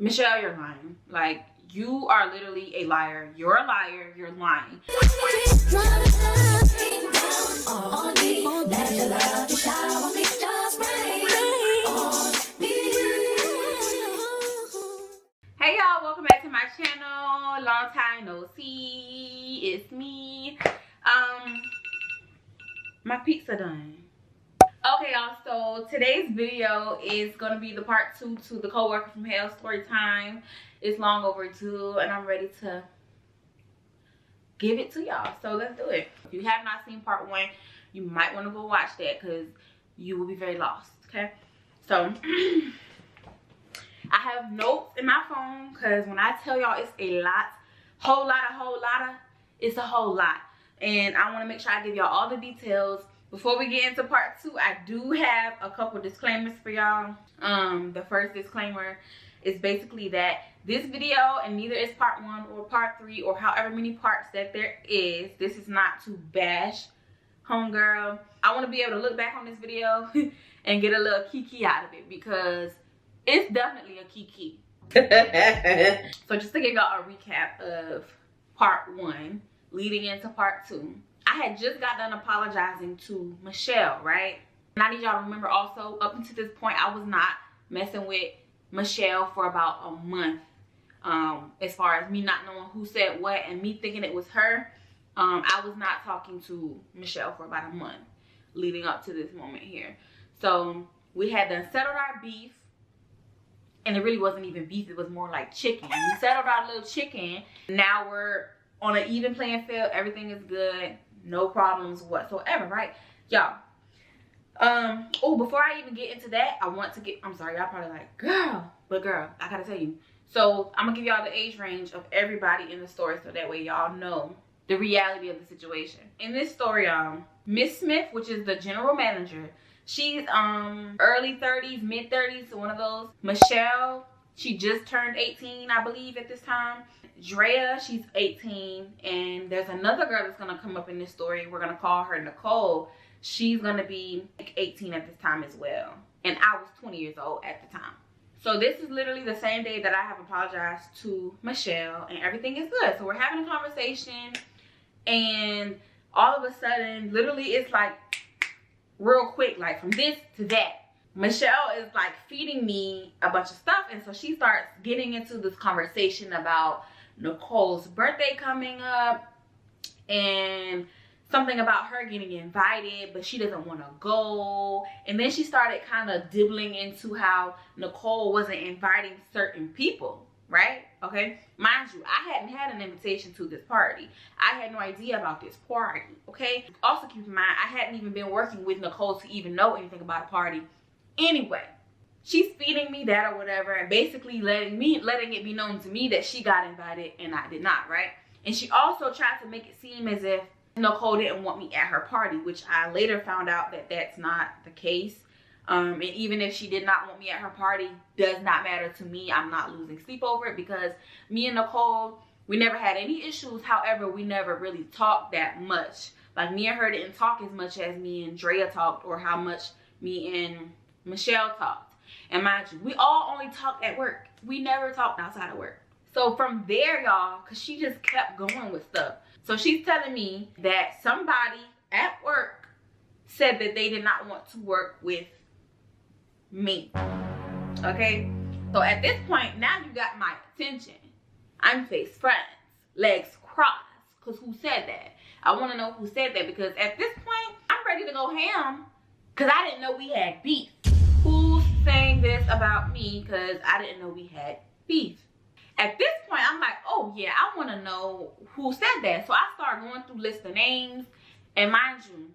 Michelle, you're lying. Like, you are literally a liar. You're a liar. You're lying. Hey y'all, welcome back to my channel. Long time no see. It's me. My pizza done. Okay y'all, so today's video is gonna be the part 2 to the Coworker from Hell story time. It's long overdue and I'm ready to give it to y'all, so let's do it. If you have not seen part 1, you might want to go watch that because you will be very lost. Okay, so I have notes in my phone because when I tell y'all it's a lot, whole lot of, it's a whole lot, and I want to make sure I give y'all all the details. Before we get into part 2, I do have a couple disclaimers for y'all. The first disclaimer is basically that this video, and neither is part 1 or part 3 or however many parts that there is, this is not to bash homegirl. I want to be able to look back on this video and get a little kiki out of it because it's definitely a kiki. So just to give y'all a recap of part 1 leading into part 2. I had just got done apologizing to Michelle, right? And I need y'all to remember also, up until this point, I was not messing with Michelle for about a month. As far as me not knowing who said what and me thinking it was her, I was not talking to Michelle for about a month leading up to this moment here. So we had done settled our beef, and it really wasn't even beef, it was more like chicken. We settled our little chicken. Now we're on an even playing field. Everything is good, no problems whatsoever, right, y'all? Oh, before I even get into that, I want to get, I'm sorry, y'all probably like, girl, but girl, I gotta tell you. So I'm gonna give y'all the age range of everybody in the story so that way y'all know the reality of the situation. In this story, Miss Smith, which is the general manager, she's early 30s, mid 30s, so one of those. Michelle, she just turned 18, I believe, at this time. Drea, she's 18, and there's another girl that's gonna come up in this story. We're gonna call her Nicole. She's gonna be like 18 at this time as well, and I was 20 years old at the time. So this is literally the same day that I have apologized to Michelle, and everything is good. So we're having a conversation, and all of a sudden, literally, it's like real quick, like from this to that. Michelle is like feeding me a bunch of stuff, and so she starts getting into this conversation about Nicole's birthday coming up and something about her getting invited, but she doesn't want to go. And then she started kind of dibbling into how Nicole wasn't inviting certain people, right? Okay, mind you, I hadn't had an invitation to this party. I had no idea about this party, okay? Also keep in mind, I hadn't even been working with Nicole to even know anything about a party. Anyway, she's feeding me that or whatever, and basically letting it be known to me that she got invited and I did not, right? And she also tried to make it seem as if Nicole didn't want me at her party, which I later found out that that's not the case. And even if she did not want me at her party, does not matter to me. I'm not losing sleep over it because me and Nicole, we never had any issues. However, we never really talked that much. Like, me and her didn't talk as much as me and Drea talked, or how much me and Michelle talked. And mind you, we all only talked at work. We never talked outside of work. So from there, y'all, because she just kept going with stuff. So she's telling me that somebody at work said that they did not want to work with me. Okay? So at this point, now you got my attention. I'm face front, legs crossed. Because who said that? I want to know who said that, because at this point, I'm ready to go ham. Because I didn't know we had beef. Who's saying this about me? Because I didn't know we had beef. At this point, I'm like, oh yeah, I want to know who said that. So I start going through list of names. And mind you,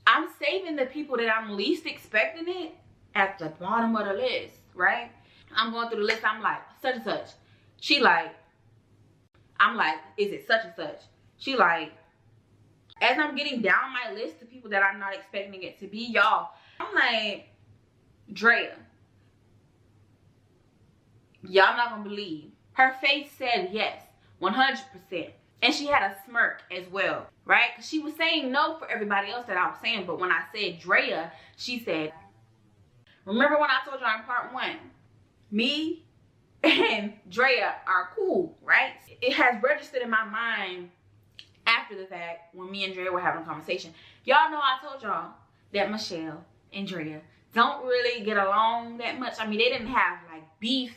I'm saving the people that I'm least expecting it at the bottom of the list, right? I'm going through the list. I'm like, such and such. She like, I'm like, is it such and such? She like, as I'm getting down my list to people that I'm not expecting it to be, y'all, I'm like, Drea, y'all not gonna believe. Her face said yes, 100%. And she had a smirk as well, right? Because she was saying no for everybody else that I was saying. But when I said Drea, she said, remember when I told you in part 1, me and Drea are cool, right? It has registered in my mind after the fact when me and Drea were having a conversation. Y'all know I told y'all that Michelle and Drea don't really get along that much. I mean, they didn't have like beef,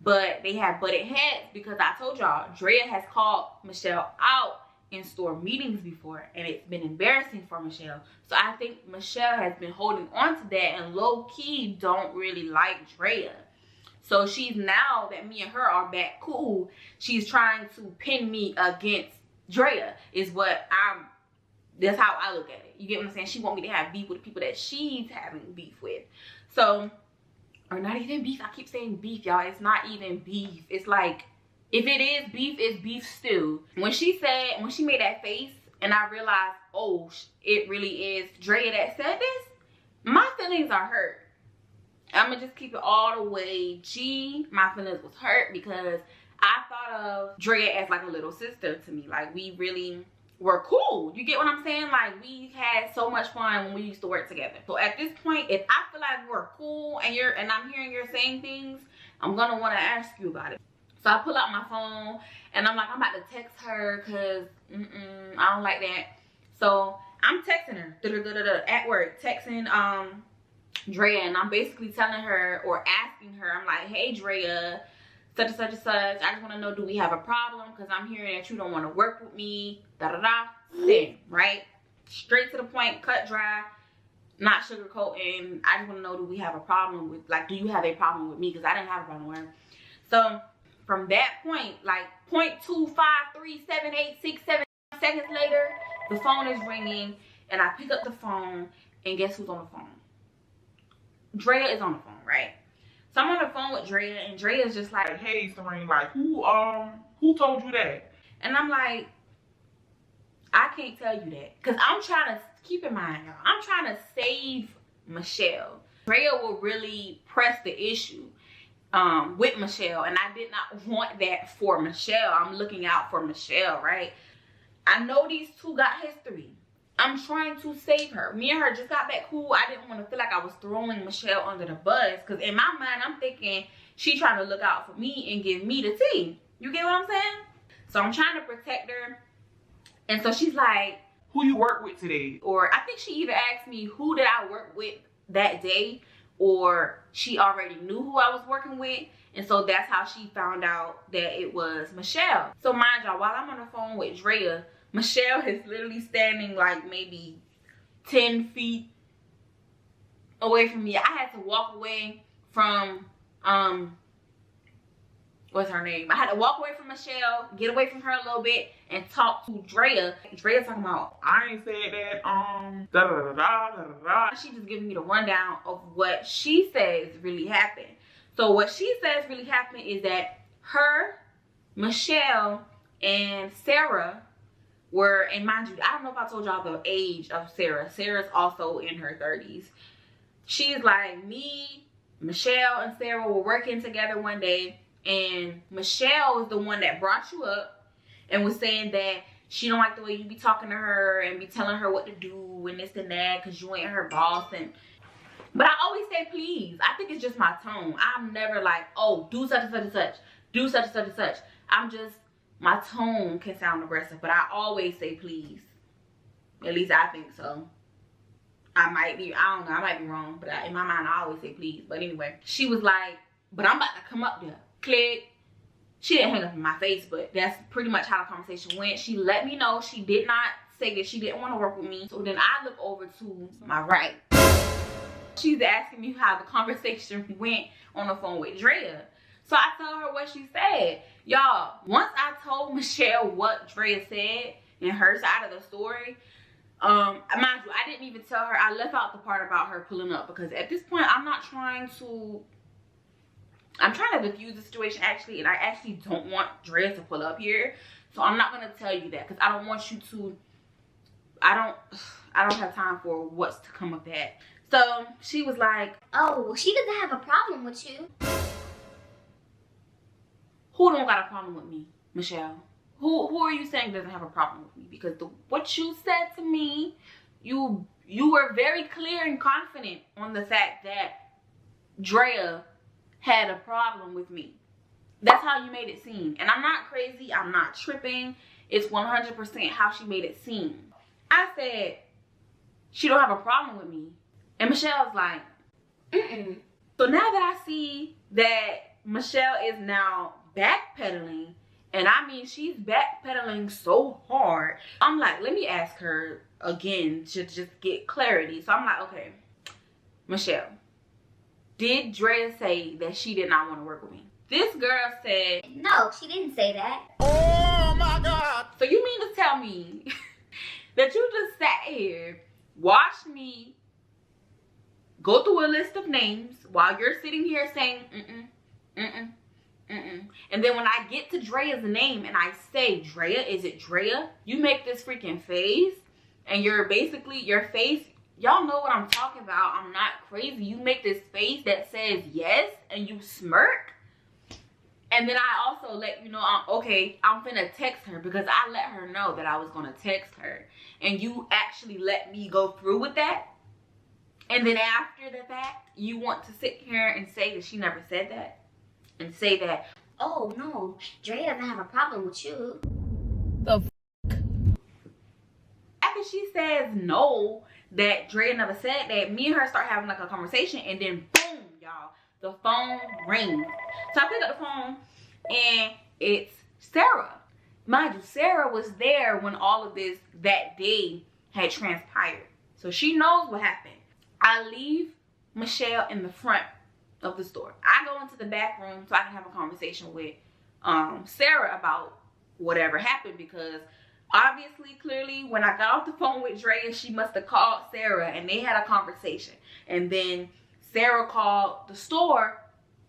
but they have butted heads because I told y'all Drea has called Michelle out in store meetings before, and it's been embarrassing for Michelle. So I think Michelle has been holding on to that and low-key don't really like Drea. So she's, now that me and her are back cool, she's trying to pin me against Drea, is what that's how I look at it. You get what I'm saying? She want me to have beef with the people that she's having beef with. So, or not even beef. I keep saying beef, y'all. It's not even beef. It's like, if it is beef, it's beef stew. When she made that face and I realized, oh, it really is Drea that said this, my feelings are hurt. I'm gonna just keep it all the way G. My feelings was hurt because I thought of Drea as like a little sister to me. Like, we really were cool. You get what I'm saying? Like, we had so much fun when we used to work together. So at this point, if I feel like we're cool and I'm hearing you're saying things, I'm gonna want to ask you about it. So I pull out my phone and I'm like, I'm about to text her because I don't like that. So I'm texting her at work, texting Drea, and I'm basically telling her or asking her, I'm like, hey Drea, such and such and such, I just want to know, do we have a problem? Because I'm hearing that you don't want to work with me, Then, right? Straight to the point, cut dry, not sugarcoating. I just want to know, do we have a problem with, like, do you have a problem with me? Because I didn't have a problem with her. So from that point, like 0.2537867 seconds later, the phone is ringing and I pick up the phone and guess who's on the phone? Drea is on the phone, right? So I'm on the phone with Drea and Drea is just like, hey Serene, like who told you that? And I'm like, I can't tell you that. Because I'm trying to, keep in mind, y'all, I'm trying to save Michelle. Drea will really press the issue with Michelle, and I did not want that for Michelle. I'm looking out for Michelle, right? I know these two got history. I'm trying to save her. Me and her just got back cool. I didn't want to feel like I was throwing Michelle under the bus, because in my mind, I'm thinking she trying to look out for me and give me the tea. You get what I'm saying? So I'm trying to protect her. And so she's like, who you work with today? Or I think she either asked me, who did I work with that day? Or she already knew who I was working with. And so that's how she found out that it was Michelle. So mind y'all, while I'm on the phone with Drea, Michelle is literally standing like maybe 10 feet away from me. I had to walk away from, what's her name? I had to walk away from Michelle, get away from her a little bit, and talk to Drea. Drea's talking about, I ain't said that, She just giving me the rundown of what she says really happened. So what she says really happened is that her, Michelle, and Sarah were, and mind you, I don't know if I told y'all the age of Sarah. Sarah's also in her 30s. She's like, me, Michelle, and Sarah were working together one day, and Michelle was the one that brought you up and was saying that she don't like the way you be talking to her and be telling her what to do and this and that because you ain't her boss. But I always say please. I think it's just my tone. I'm never like, oh, do such and such and such. Do such and such and such. I'm just, my tone can sound aggressive, but I always say please. At least I think so. I might be, I don't know, I might be wrong, but in my mind, I always say please. But anyway, she was like, but I'm about to come up there. Click. She didn't hang up in my face, but that's pretty much how the conversation went. She let me know she did not say that she didn't want to work with me. So then I look over to my right. She's asking me how the conversation went on the phone with Drea. So I tell her what she said. Y'all, once I told Michelle what Drea said in her side of the story, mind you, I didn't even tell her. I left out the part about her pulling up because at this point, I'm trying to diffuse the situation actually, and I actually don't want Drea to pull up here. So I'm not gonna tell you that because I don't want you to, I don't have time for what's to come of that. So she was like, oh, well, she doesn't have a problem with you. Who don't got a problem with me, Michelle? Who are you saying doesn't have a problem with me? Because what you said to me, you were very clear and confident on the fact that Drea had a problem with me. That's how you made it seem. And I'm not crazy. I'm not tripping. It's 100% how she made it seem. I said, she don't have a problem with me. And Michelle's like, mm-mm. So now that I see that Michelle is now backpedaling, and I mean, she's backpedaling so hard, I'm like, let me ask her again to just get clarity. So I'm like, okay, Michelle, did Drea say that she did not want to work with me? This girl said, no, she didn't say that. Oh my God. So you mean to tell me that you just sat here, watched me go through a list of names while you're sitting here saying, and then when I get to Drea's name and I say, Drea, is it Drea? You make this freaking face, and you're basically, your face, y'all know what I'm talking about. I'm not crazy. You make this face that says yes, and you smirk. And then I also let you know, I'm finna text her, because I let her know that I was gonna text her. And you actually let me go through with that. And then after the fact, you want to sit here and say that she never said that? And say that, oh no, Drea doesn't have a problem with you. The f***? After she says no, that Drea never said that, me and her start having like a conversation, and then boom, y'all, the phone rings. So I pick up the phone, and it's Sarah. Mind you, Sarah was there when all of this that day had transpired. So she knows what happened. I leave Michelle in the front of the store. I go into the back room so I can have a conversation with Sarah about whatever happened, because obviously, clearly, when I got off the phone with Drea, she must have called Sarah and they had a conversation. And then Sarah called the store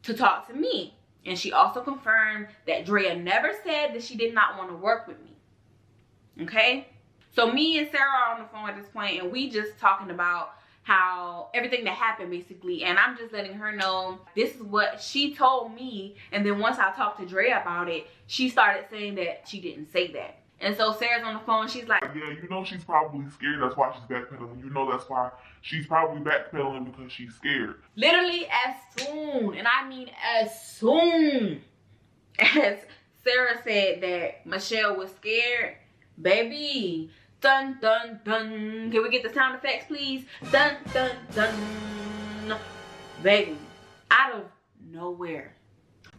to talk to me. And she also confirmed that Drea never said that she did not want to work with me. Okay? So me and Sarah are on the phone at this point, and we just talking about how everything that happened basically, and I'm just letting her know this is what she told me. And then once I talked to Drea about it, she started saying that she didn't say that. And so Sarah's on the phone, she's like, yeah, you know she's probably scared, that's why she's backpedaling. You know that's why she's probably backpedaling, because she's scared. Literally as soon, and I mean as soon as Sarah said that Michelle was scared, baby, dun dun dun, can we get the sound effects please? Dun dun dun, baby, out of nowhere.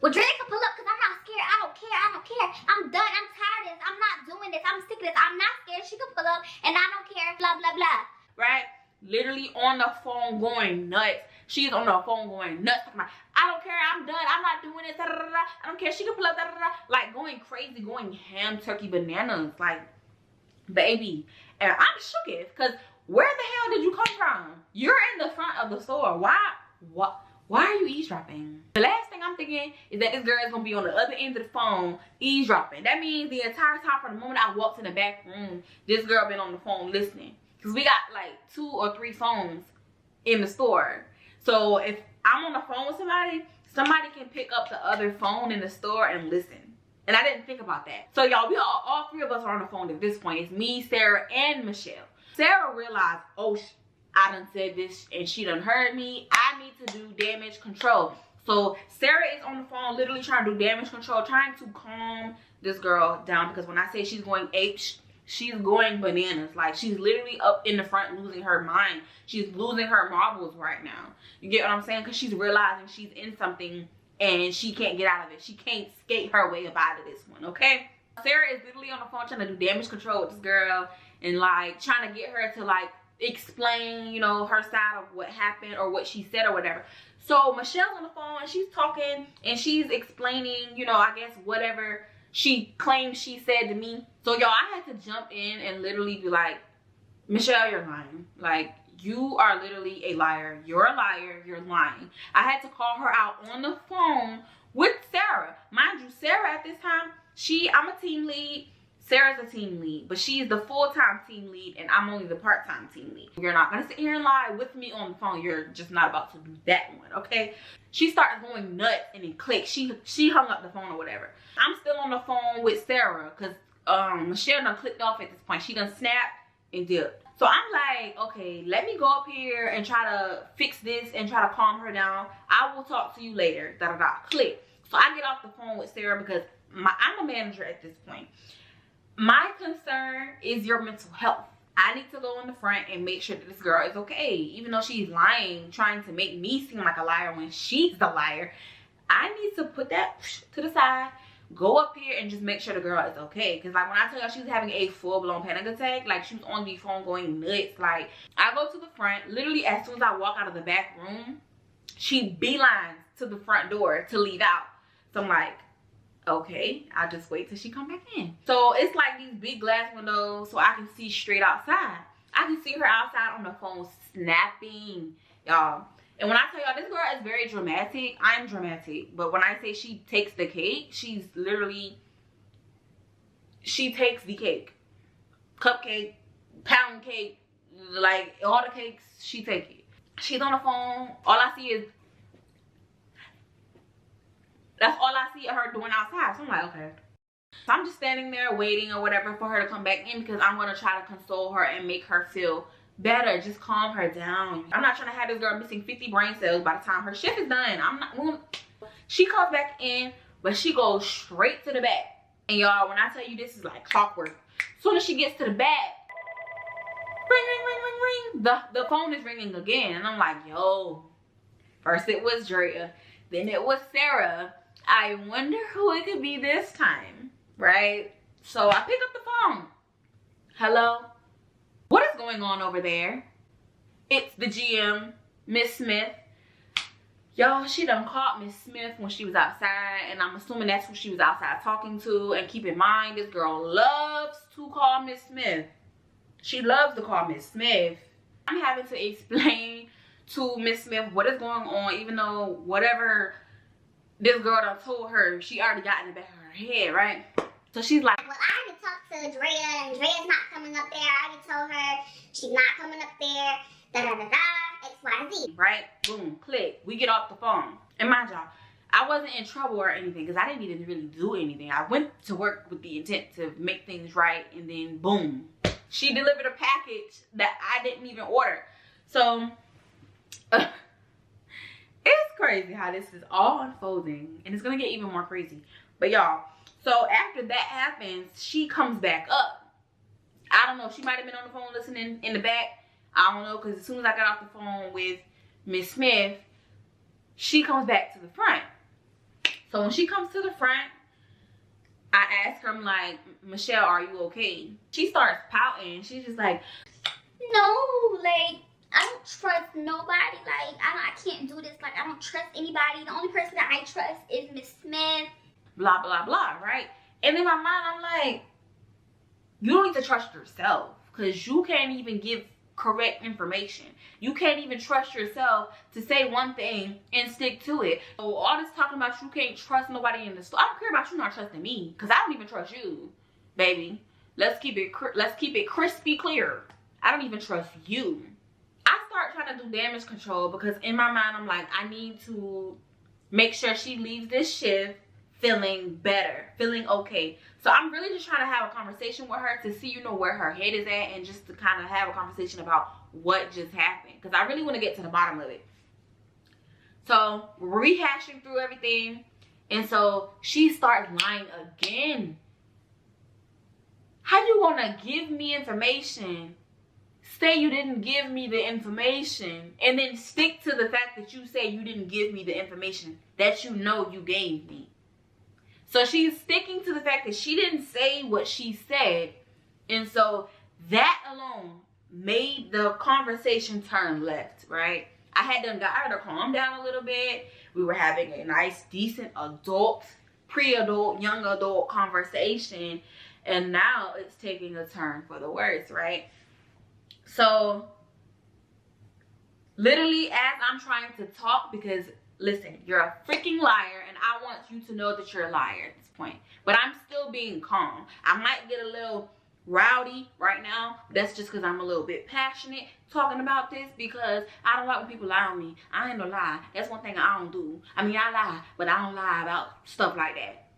Well, Drea can pull up, because I'm not scared. I don't care. I'm done. I'm tired of this. I'm not doing this. I'm sick of this. I'm not scared. She can pull up, and I don't care. Blah, blah, blah. Right? Literally on the phone going nuts. She's on the phone going nuts. I don't care. I'm done. I'm not doing it. Da, da, da, da. I don't care. She can pull up. Da, da, da. Like going crazy, going ham, turkey, bananas. Like, baby. And I'm shook because where the hell did you come from? You're in the front of the store. Why are you eavesdropping? The last thing I'm thinking is that this girl is gonna be on the other end of the phone eavesdropping. That means the entire time from the moment I walked in the back room, this girl been on the phone listening. Because we got like 2 or 3 phones in the store. So if I'm on the phone with somebody can pick up the other phone in the store and listen. And I didn't think about that. So y'all, we all 3 of us are on the phone at this point. It's me, Sarah, and Michelle. Sarah realized, oh, I done said this and she done heard me. I need to do damage control. So Sarah is on the phone literally trying to do damage control, trying to calm this girl down, because when I say she's going apes, she's going bananas. Like, she's literally up in the front losing her mind. She's losing her marbles right now. You get what I'm saying? Because she's realizing she's in something and she can't get out of it. She can't skate her way up out of this one, okay? Sarah is literally on the phone trying to do damage control with this girl and like trying to get her to like explain, you know, her side of what happened or what she said or whatever. So Michelle's on the phone and she's talking and she's explaining, you know, I guess whatever she claims she said to me. So y'all, I had to jump in and literally be like, Michelle, you're lying. Like, you are literally a liar. You're a liar. You're lying. I had to call her out on the phone with Sarah. Mind you, Sarah at this time, I'm a team lead. Sarah's a team lead, but she's the full-time team lead and I'm only the part-time team lead. You're not gonna sit here and lie with me on the phone. You're just not about to do that one, okay? She started going nuts and then clicked. She hung up the phone or whatever. I'm still on the phone with Sarah because Michelle done clicked off at this point. She done snapped and dipped. So I'm like, okay, let me go up here and try to fix this and try to calm her down. I will talk to you later. Da da da. Click. So I get off the phone with Sarah because I'm a manager at this point. My concern is your mental health. I need to go in the front and make sure that this girl is okay. Even though she's lying, trying to make me seem like a liar when she's the liar, I need to put that to the side, go up here and just make sure the girl is okay. Because like when I tell y'all she was having a full-blown panic attack, like she was on the phone going nuts. Like I go to the front, literally as soon as I walk out of the back room, she beelines to the front door to leave out. So I'm like, okay, I'll just wait till she come back in. So it's like these big glass windows so I can see straight outside. I can see her outside on the phone snapping, y'all. And when I tell y'all this girl is very dramatic, I'm dramatic. But when I say she takes the cake, she's literally, she takes the cake. Cupcake, pound cake, like all the cakes, she take it. She's on the phone, all I see is, that's all I see of her doing outside. So I'm like, okay. So I'm just standing there waiting or whatever for her to come back in because I'm going to try to console her and make her feel better. Just calm her down. I'm not trying to have this girl missing 50 brain cells by the time her shift is done. She comes back in, but she goes straight to the back. And y'all, when I tell you this is like clockwork, as soon as she gets to the back, ring, ring, ring, ring, ring, the phone is ringing again. And I'm like, yo, first it was Drea, then it was Sarah. I wonder who it could be this time, right? So I pick up the phone. Hello? What is going on over there? It's the GM, Miss Smith. Y'all, she done caught Miss Smith when she was outside, and I'm assuming that's who she was outside talking to. And keep in mind, this girl loves to call Miss Smith. She loves to call Miss Smith. I'm having to explain to Miss Smith what is going on, even though whatever this girl done told her, she already got in the back of her head, right? So she's like, well, I already talked to Drea, and Drea's not coming up there. I already told her she's not coming up there. Da-da-da-da, XYZ. Right? Boom, click. We get off the phone. And mind y'all, I wasn't in trouble or anything because I didn't even really do anything. I went to work with the intent to make things right, and then boom. She delivered a package that I didn't even order. So, it's crazy how this is all unfolding, and it's gonna get even more crazy. But y'all, so after that happens, she comes back up. I don't know, she might have been on the phone listening in the back. I don't know, because as soon as I got off the phone with Miss Smith, she comes back to the front. So when she comes to the front, I ask her, I'm like, Michelle, are you okay? She starts pouting. She's just like, no, like, I don't trust nobody. Like, I can't do this. Like, I don't trust anybody. The only person that I trust is Miss Smith. Blah, blah, blah, right? And in my mind, I'm like, you don't need to trust yourself because you can't even give correct information. You can't even trust yourself to say one thing and stick to it. So all this talking about you can't trust nobody in the store. I don't care about you not trusting me because I don't even trust you, baby. Let's keep it crispy clear. I don't even trust you. I start trying to do damage control because in my mind I'm like, I need to make sure she leaves this shift feeling better, feeling okay. So I'm really just trying to have a conversation with her to see, you know, where her head is at, and just to kind of have a conversation about what just happened, because I really want to get to the bottom of it. So we're rehashing through everything, and so she starts lying again. How you gonna give me information, say you didn't give me the information, and then stick to the fact that you say you didn't give me the information that you know you gave me? So she's sticking to the fact that she didn't say what she said. And so that alone made the conversation turn left, right? I had done got her to calm down a little bit. We were having a nice, decent adult, pre-adult, young adult conversation. And now it's taking a turn for the worse, right? So literally as I'm trying to talk, because listen, you're a freaking liar, and I want you to know that you're a liar at this point. But I'm still being calm. I might get a little rowdy right now. That's just because I'm a little bit passionate talking about this, because I don't like when people lie on me. I ain't no lie. That's one thing I don't do. I mean, I lie, but I don't lie about stuff like that.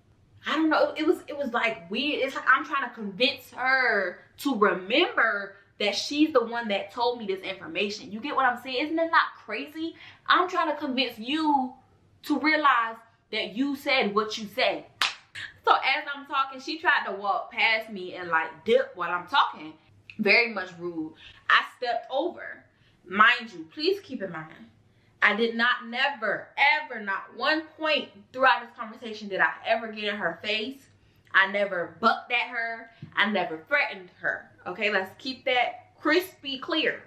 I don't know. It was like weird. It's like I'm trying to convince her to remember that she's the one that told me this information. You get what I'm saying? Isn't that not crazy? I'm trying to convince you to realize that you said what you said. So as I'm talking, she tried to walk past me and like dip while I'm talking. Very much rude. I stepped over. Mind you, please keep in mind, I did not never, ever, not one point throughout this conversation did I ever get in her face. I never bucked at her. I never threatened her. Okay, let's keep that crispy clear.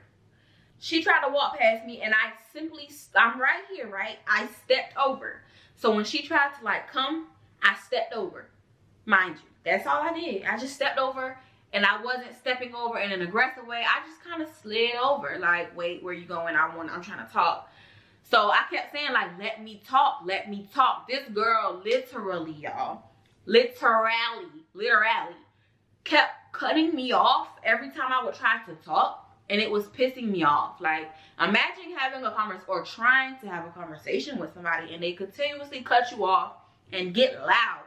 She tried to walk past me and I'm right here, right? I stepped over. So when she tried to like come, I stepped over. Mind you, that's all I did. I just stepped over, and I wasn't stepping over in an aggressive way. I just kind of slid over. Like, wait, where you going? I'm trying to talk. So I kept saying like, let me talk, let me talk. This girl literally, y'all, literally kept cutting me off every time I would try to talk, and it was pissing me off. Like, imagine having a conversation or trying to have a conversation with somebody and they continuously cut you off and get loud.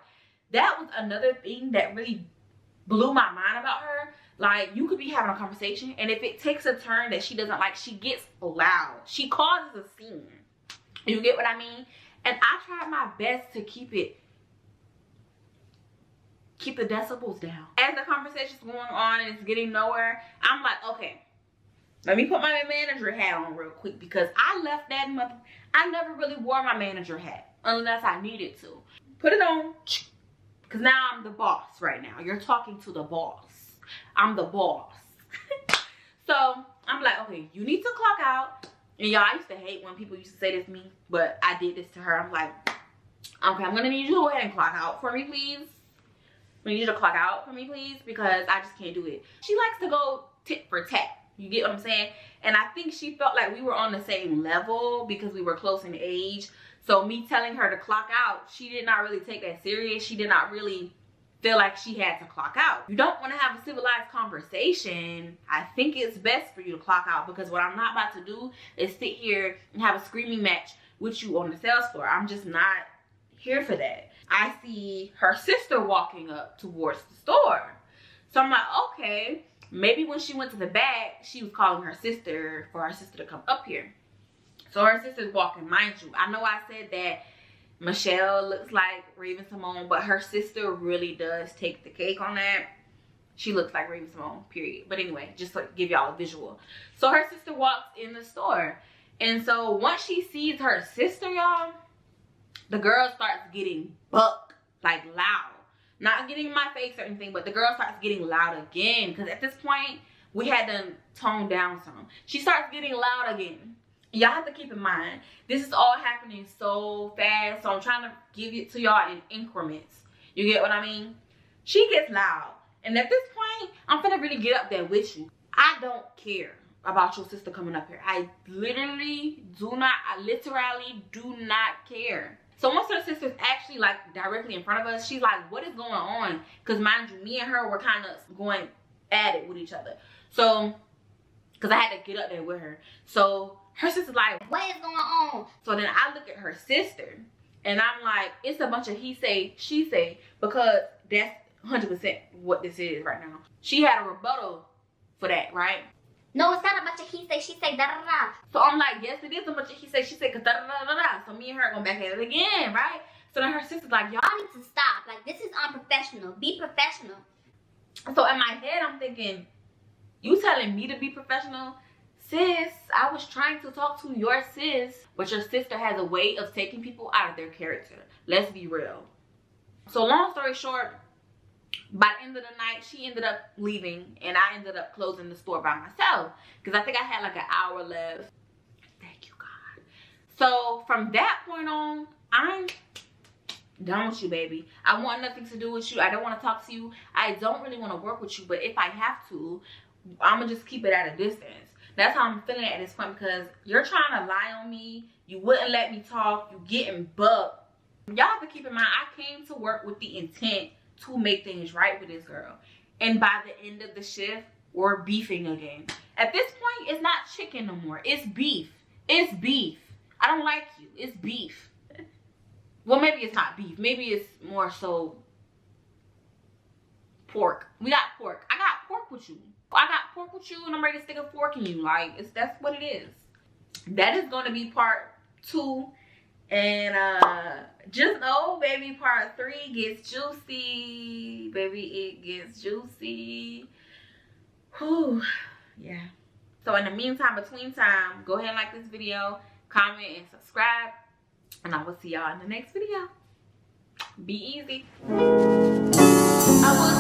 That was another thing that really blew my mind about her. Like, you could be having a conversation, and if it takes a turn that she doesn't like, she gets loud. She causes a scene. You get what I mean? And I tried my best to keep the decibels down. As the conversation's going on and it's getting nowhere, I'm like, okay, let me put my manager hat on real quick, because I left that I never really wore my manager hat unless I needed to. Put it on, because now I'm the boss right now. You're talking to the boss. I'm the boss. So I'm like, okay, you need to clock out. And y'all, I used to hate when people used to say this to me, but I did this to her. I'm like, okay, I'm gonna need you to go ahead and clock out for me, please. I need you to clock out for me, please, because I just can't do it. She likes to go tit for tat. You get what I'm saying? And I think she felt like we were on the same level because we were close in age. So me telling her to clock out, she did not really take that serious. She did not really feel like she had to clock out. You don't want to have a civilized conversation. I think it's best for you to clock out, because what I'm not about to do is sit here and have a screaming match with you on the sales floor. I'm just not here for that. I see her sister walking up towards the store. So I'm like, okay, maybe when she went to the back, she was calling her sister for her sister to come up here. So her sister's walking. Mind you, I know I said that Michelle looks like Raven-Symoné, but her sister really does take the cake on that. She looks like Raven-Symoné, period. But anyway, just to give y'all a visual. So her sister walks in the store. And so once she sees her sister, y'all, the girl starts getting buck, like loud. Not getting in my face or anything, but the girl starts getting loud again. Because at this point, we had to tone down some. She starts getting loud again. Y'all have to keep in mind, this is all happening so fast. So I'm trying to give it to y'all in increments. You get what I mean? She gets loud. And at this point, I'm finna really get up there with you. I don't care about your sister coming up here. I literally do not care. So once her sister's actually like directly in front of us, she's like, what is going on? Because mind you, me and her were kind of going at it with each other. So, because I had to get up there with her. So her sister's like, what is going on? So then I look at her sister and I'm like, it's a bunch of he say, she say, because that's 100% what this is right now. She had a rebuttal for that, right? No, it's not a bunch of he say, she say, da da da. So I'm like, yes, it is a bunch of he say, she say, cause da da da da da. So me and her are going back at it again, right? So then her sister's like, y'all need to stop. Like, this is unprofessional. Be professional. So in my head, I'm thinking, you telling me to be professional? Sis, I was trying to talk to your sis. But your sister has a way of taking people out of their character. Let's be real. So long story short, by the end of the night, she ended up leaving. And I ended up closing the store by myself. Because I think I had like an hour left. Thank you, God. So from that point on, I'm done with you, baby. I want nothing to do with you. I don't want to talk to you. I don't really want to work with you. But if I have to, I'm going to just keep it at a distance. That's how I'm feeling at this point, because you're trying to lie on me. You wouldn't let me talk. You getting bugged. Y'all have to keep in mind, I came to work with the intent to make things right with this girl. And by the end of the shift, we're beefing again. At this point, it's not chicken no more. It's beef. It's beef. I don't like you. It's beef. Well, maybe it's not beef. Maybe it's more so pork. We got pork. I got pork with you. I got pork with you, and I'm ready to stick a fork in you. Like, that's what it is. That is going to be part 2 And just know, baby, part 3 gets juicy. Baby, it gets juicy. Whew. Yeah. So in the meantime, between time, go ahead and like this video, comment, and subscribe. And I will see y'all in the next video. Be easy. I will